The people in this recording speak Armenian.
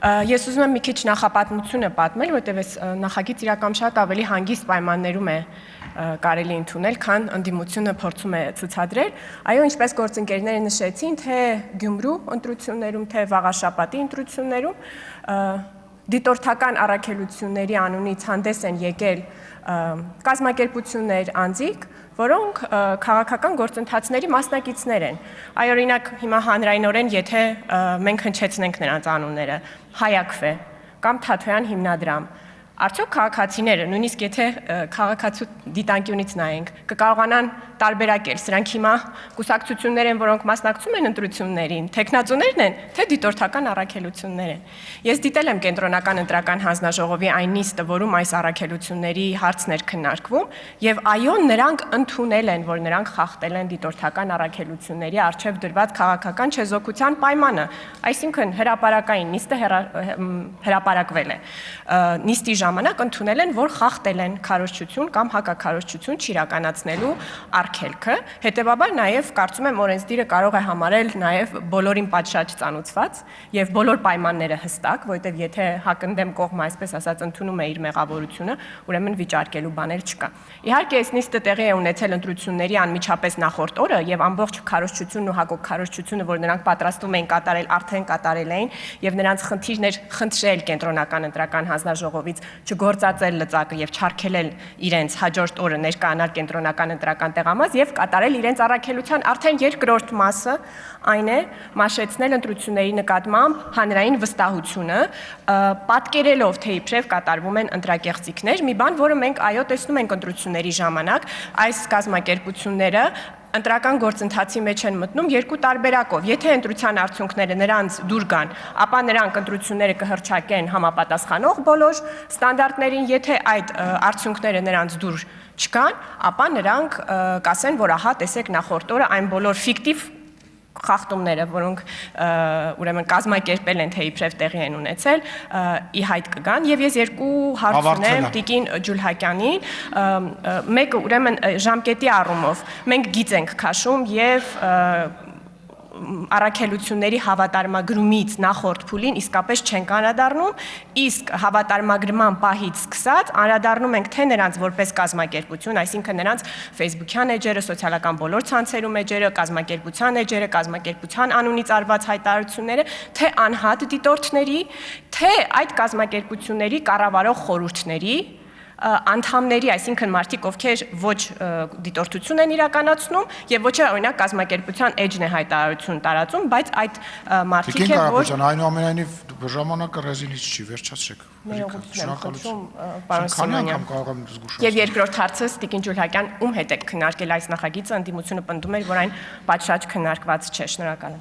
Ես ուզում եմ մի քիչ նախապատմությունը պատմել, որտեղ այս նախագիծ իրական շատ ավելի հանգիստ պայմաններում է կարելի ընդունել, քան ընդդիմությունը փորձում է ցուցադրել։ Այո, ինչպես գործընկերները նշեցին, թե Գյումրու ընտրություններում, թե վաղաշաբաթի ընտրություններում դիտորդական առաքելությունների անունից հանդես են եկել կազմակերպություններ, անձիկ, որոնք քաղաքական գործընթացների մասնակիցներ են։ Այ օրինակ հիմա հանրայնորեն, եթե մենք հնչեցնենք նրանց անունները, Հայաքվե կամ Թաթոյան հիմնադրամ, արդյոք քաղաքացիները, նույնիսկ եթե քաղաքացու դիտանկյունից նայենք, կկարողանան տարբերակել, սրանք հիմա կուսակցություններ են, որոնք մասնակցում են ընտրություններին, տեխնացուներն են, թե դիտորդական առաքելություններ են։ Ես դիտել եմ կենտրոնական ընտրական հանձնաժողովի այն նիստը, որում այս առաքելությունների հարցն էր քննարկվում, եւ այո, նրանք ընդունել են, որ նրանք խախտել են դիտորդական առաքելությունների առջև դրված քաղաքական չեզոքության պայմանը, այսինքն հրապարակային նիստը հրապարակվել է։ Նիստի ժամանակ ընդունել են, որ խախտել են քարոզչություն կամ հակաքարոզչություն չիրականացնելու արգելքը, հետևաբար նաև կարծում եմ օրենսդիրը կարող է համարել նաև բոլորին պատշաճ ծանուցված եւ բոլոր պայմանները հստակ, որովհետեւ եթե հակընդդեմ կողմը, այսպես ասած, ընդունում է իր մեղավորությունը, ուրեմն վիճարկելու բաներ չկա։ Իհարկե, այս նիստը տեղի է ունեցել ընտրությունների անմիջապես նախորդ օրը եւ ամբողջ քարոզչությունն ու հակաքարոզչությունը, որ նրանք պատրաստվում էին կատարել, արդեն կատարել էին եւ նրանց խնդիրն էր խնդրել կենտրոնական ընտրական հանձնաժողովից չգործածել լծակը եւ չարգելել իրենց հաջորդ օրը ներկայանալ կենտրոնական ընտրական տեղամաս եւ կատարել իրենց առաքելության արդեն երկրորդ մասը, այն է մաշեցնել ընտրությունների նկատմամբ հանրային վստահությունը, պատկերելով թե իբրև կատարվում են ընտրակեղծիքներ, մի բան, որը մենք այո տեսնում ենք ընտրությունների ժամանակ, այս կազմակերպությունները ընտրական գործընթացի մեջ են մտնում երկու տարբերակով։ Եթե ընտրության արդյունքները նրանց դուր գան, ապա նրանք ընտրությունները կհռչակեն համապատասխանող բոլոր ստանդարտներին, եթե այդ արդյունքները նրանց դուր չգան, ապա նրանք կասեն, որ ահա տեսեք նախորդ օրը այն բոլոր ֆիկտիվ խախտումները, որոնք ուրեմն կազմակերպել են, թե իբրև տեղի են ունեցել, ի հայտ կգան եւ ես երկու հարց ունեմ Տիկին Ջուլհակյանին, մեկը ուրեմն ժամկետի առումով մենք գիծ ենք քաշում եւ առաքելությունների հավատարմագրումից նախորդ փուլին իսկապես չենք անդրադառնում, իսկ հավատարմագրման պահից սկսած անդրադառնում ենք թե նրանց որպես կազմակերպություն, այսինքն նրանց Facebook-յան էջերը, սոցիալական բոլոր ցանցերում էջերը, կազմակերպության էջերը, կազմակերպության անունից արված հայտարարությունները, թե անհատ դիտորդների, թե այդ կազմակերպությունների կառավարող խորհուրդների անդամների, այսինքն մարդիկ, ովքեր ոչ դիտորդություն են իրականացնում եւ ոչ օրինակ կազմակերպության էջն է հայտարարություն տարածում, բայց այդ մարդիկ են, որ այնուամենայնիվ ժամանակը ռեզինից չի, վերջացրեք։ Շնորհակալություն, պարոն Սիմոնյան։ Եվ երկրորդ հարցը Տիկին Ջուլհակյան, ում հետ եք քննարկել այս նախագիծը, ընդդիմությունը պնդում էր, որ այն պատշաճ քննարկված չէ։ Շնորհակալ եմ։